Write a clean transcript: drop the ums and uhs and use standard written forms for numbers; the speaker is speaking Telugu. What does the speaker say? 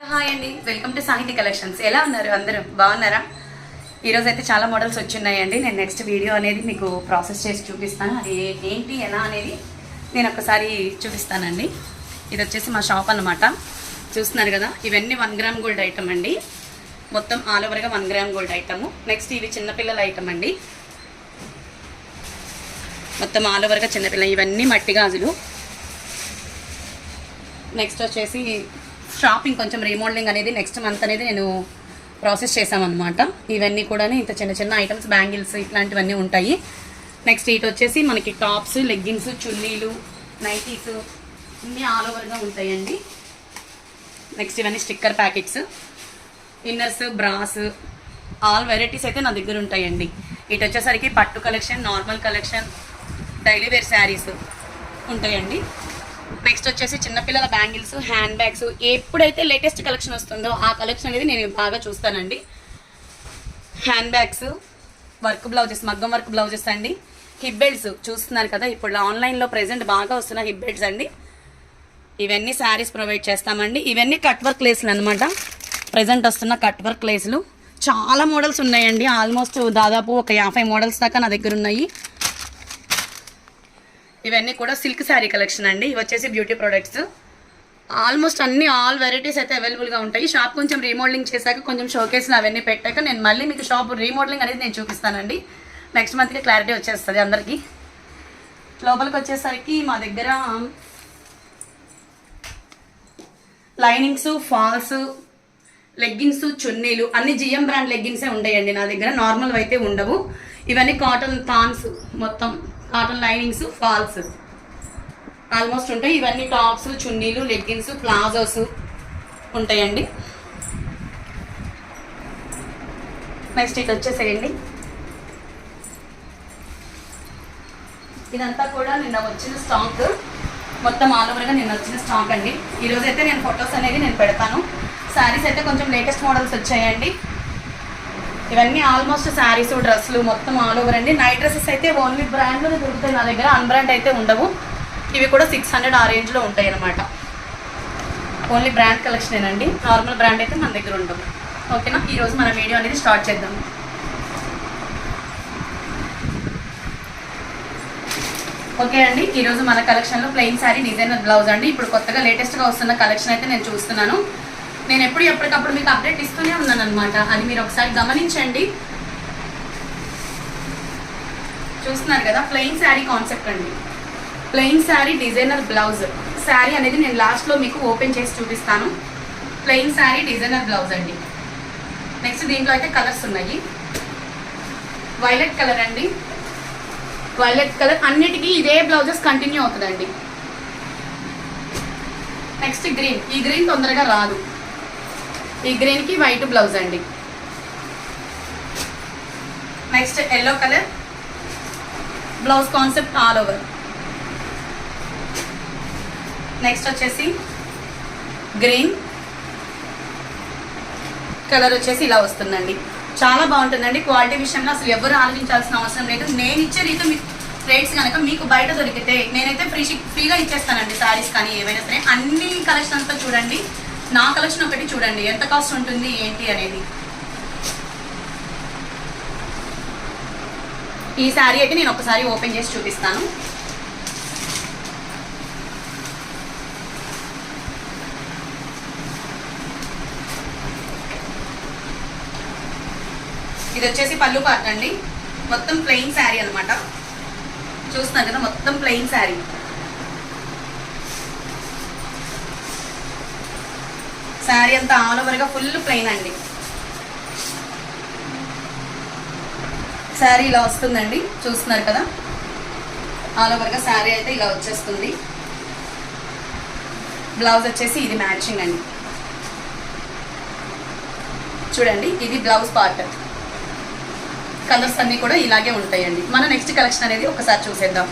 హాయ్ అండి, వెల్కమ్ టు సాహితీ కలెక్షన్స్. ఎలా ఉన్నారు? అందరూ బాగున్నారా? ఈరోజు అయితే చాలా మోడల్స్ వచ్చిన్నాయండి. నేను నెక్స్ట్ వీడియో అనేది మీకు ప్రాసెస్ చేసి చూపిస్తాను. అది ఏంటి ఎలా అనేది నేను ఒకసారి చూపిస్తానండి. ఇది వచ్చేసి మా షాప్ అన్నమాట. చూస్తున్నారు కదా, ఇవన్నీ 1 గ్రామ్ గోల్డ్ ఐటమ్ అండి. మొత్తం ఆల్ ఓవర్గా 1 గ్రామ్ గోల్డ్ ఐటమ్. నెక్స్ట్ ఇవి చిన్నపిల్లల ఐటమ్ అండి. మొత్తం ఆల్ ఓవర్గా చిన్నపిల్ల. ఇవన్నీ మట్టి గాజులు. నెక్స్ట్ వచ్చేసి షాపింగ్ కొంచెం రీమోడలింగ్ అనేది నెక్స్ట్ మంత్ అనేది నేను ప్రాసెస్ చేశామన్నమాట. ఇవన్నీ కూడా ఇంత చిన్న చిన్న ఐటమ్స్, బ్యాంగిల్స్ ఇట్లాంటివన్నీ ఉంటాయి. నెక్స్ట్ ఇటు వచ్చేసి మనకి టాప్స్, లెగ్గిన్స్, చున్నీలు, నైటీస్ అన్నీ ఆల్ ఓవర్గా ఉంటాయండి. నెక్స్ట్ ఇవన్నీ sticker packets, inners, bras, all varieties అయితే నా దగ్గర ఉంటాయండి. ఇటు వచ్చేసరికి పట్టు collection, normal collection, daily wear saris ఉంటాయండి. నెక్స్ట్ వచ్చేసి చిన్నపిల్లల బ్యాంగిల్స్, హ్యాండ్ బ్యాగ్స్, ఎప్పుడైతే లేటెస్ట్ కలెక్షన్ వస్తుందో ఆ కలెక్షన్ అనేది నేను బాగా చూస్తానండి. హ్యాండ్ బ్యాగ్స్, వర్క్ బ్లౌజెస్, మగ్గం వర్క్ బ్లౌజెస్ అండి. హిప్ బెల్ట్స్ చూస్తున్నారు కదా, ఇప్పుడు ఆన్లైన్లో ప్రెజెంట్ బాగా వస్తున్న హిప్ బెల్ట్స్ అండి. ఇవన్నీ శారీస్ ప్రొవైడ్ చేస్తామండి. ఇవన్నీ కట్ వర్క్ లేస్లు అనమాట. ప్రెజెంట్ వస్తున్న కట్ వర్క్ లేస్లు చాలా మోడల్స్ ఉన్నాయండి. ఆల్మోస్ట్ దాదాపు ఒక 50 మోడల్స్ దాకా నా దగ్గర ఉన్నాయి. ఇవన్నీ కూడా సిల్క్ శారీ కలెక్షన్ అండి. ఇవి వచ్చేసి beauty products. Almost all varieties అయితే అవైలబుల్గా ఉంటాయి. షాప్ కొంచెం రీమోడలింగ్ చేశాక, కొంచెం షోకేస్లు అవన్నీ పెట్టాక నేను మళ్ళీ మీకు షాప్ రీమోడలింగ్ అనేది నేను చూపిస్తానండి. నెక్స్ట్ మంత్కి క్లారిటీ వచ్చేస్తుంది అందరికీ. లోపలికి వచ్చేసరికి మా దగ్గర లైనింగ్స్, ఫాల్స్, లెగ్గిన్స్, చున్నీలు అన్ని జిఎం బ్రాండ్ లెగ్గిన్సే ఉంటాయండి నా దగ్గర. నార్మల్ అయితే ఉండవు. ఇవన్నీ కాటన్ థాన్స్, మొత్తం కాటన్ లైనింగ్స్, ఫాల్స్ ఆల్మోస్ట్ ఉంటాయి. ఇవన్నీ టాప్స్, చున్నీలు, లెగ్గిన్స్, ప్లాజోస్ ఉంటాయండి. నెక్స్ట్ ఇది వచ్చేసేయండి. ఇదంతా కూడా నిన్న వచ్చిన స్టాక్, మొత్తం ఆల్ ఓవర్గా నిన్న వచ్చిన స్టాక్ అండి. ఈరోజు అయితే నేను ఫొటోస్ అనేది నేను పెడతాను. శారీస్ అయితే కొంచెం లేటెస్ట్ మోడల్స్ వచ్చాయండి. ఇవన్నీ ఆల్మోస్ట్ శారీస్, డ్రెస్సులు మొత్తం ఆల్ ఓవర్ అండి. నైట్ డ్రెస్సెస్ అయితే ఓన్లీ బ్రాండ్లోనే దొరుకుతాయి నా దగ్గర, అన్బ్రాండ్ అయితే ఉండవు. ఇవి కూడా 600 ఆ రేంజ్లో ఉంటాయి అన్నమాట. ఓన్లీ బ్రాండ్ కలెక్షనేనండి. నార్మల్ బ్రాండ్ అయితే మన దగ్గర ఉండవు. ఓకేనా? ఈరోజు మన వీడియో అనేది స్టార్ట్ చేద్దాం. ఓకే అండి, ఈరోజు మన కలెక్షన్లో ప్లెయిన్ శారీ, డిజైనర్ బ్లౌజ్ అండి. ఇప్పుడు కొత్తగా లేటెస్ట్గా వస్తున్న కలెక్షన్ అయితే నేను చూస్తున్నాను. నేను ఎప్పటికప్పుడు మీకు అప్డేట్ ఇస్తూనే ఉన్నాను అనమాట. అది మీరు ఒకసారి గమనించండి. చూస్తున్నారు కదా, ప్లెయిన్ శారీ కాన్సెప్ట్ అండి. Plain sari, designer blouse. Sari అనేది నేను లాస్ట్లో మీకు ఓపెన్ చేసి చూపిస్తాను. ప్లెయిన్ శారీ, డిజైనర్ బ్లౌజ్ అండి. నెక్స్ట్ దీంట్లో అయితే కలర్స్ ఉన్నాయి. వైలెట్ కలర్ అండి. వైలెట్ కలర్ అన్నిటికీ ఇదే బ్లౌజెస్ కంటిన్యూ అవుతుందండి. Next green. ఈ గ్రీన్ తొందరగా రాదు. ఈ గ్రీన్కి వైట్ బ్లౌజ్ అండి. Next yellow colour blouse concept all over. Next వచ్చేసి గ్రీన్ కలర్ వచ్చేసి ఇలా వస్తుందండి. చాలా బాగుంటుందండి. క్వాలిటీ విషయంలో అసలు ఎవరు ఆలోచించాల్సిన అవసరం లేదు. నేను ఇచ్చే రీతి మీకు రేట్స్ కనుక మీకు బయట దొరికితే నేనైతే ఫ్రీగా ఇచ్చేస్తానండి. శారీస్ కానీ ఏవైనా సరే అన్ని కలెక్షన్ అంతా చూడండి. నా కలెక్షన్ ఒకటి చూడండి, ఎంత కాస్ట్ ఉంటుంది ఏంటి అనేది. ఈ శారీ అయితే నేను ఒకసారి ఓపెన్ చేసి చూపిస్తాను. ఇది వచ్చేసి పళ్ళు పార్ట్ అండి. మొత్తం ప్లెయిన్ శారీ అనమాట. చూస్తున్నారు కదా, మొత్తం ప్లెయిన్ శారీ. శారీ అంతా ఆల్ ఓవర్గా ఫుల్ ప్లెయిన్ అండి. శారీ ఇలా వస్తుందండి. చూస్తున్నారు కదా, ఆల్ ఓవర్గా శారీ అయితే ఇలా వచ్చేస్తుంది. బ్లౌజ్ వచ్చేసి ఇది మ్యాచింగ్ అండి. చూడండి, ఇది బ్లౌజ్ పార్ట్. కలర్స్ అన్నీ కూడా ఇలాగే ఉంటాయండి. మన నెక్స్ట్ కలెక్షన్ అనేది ఒకసారి చూసేద్దాం.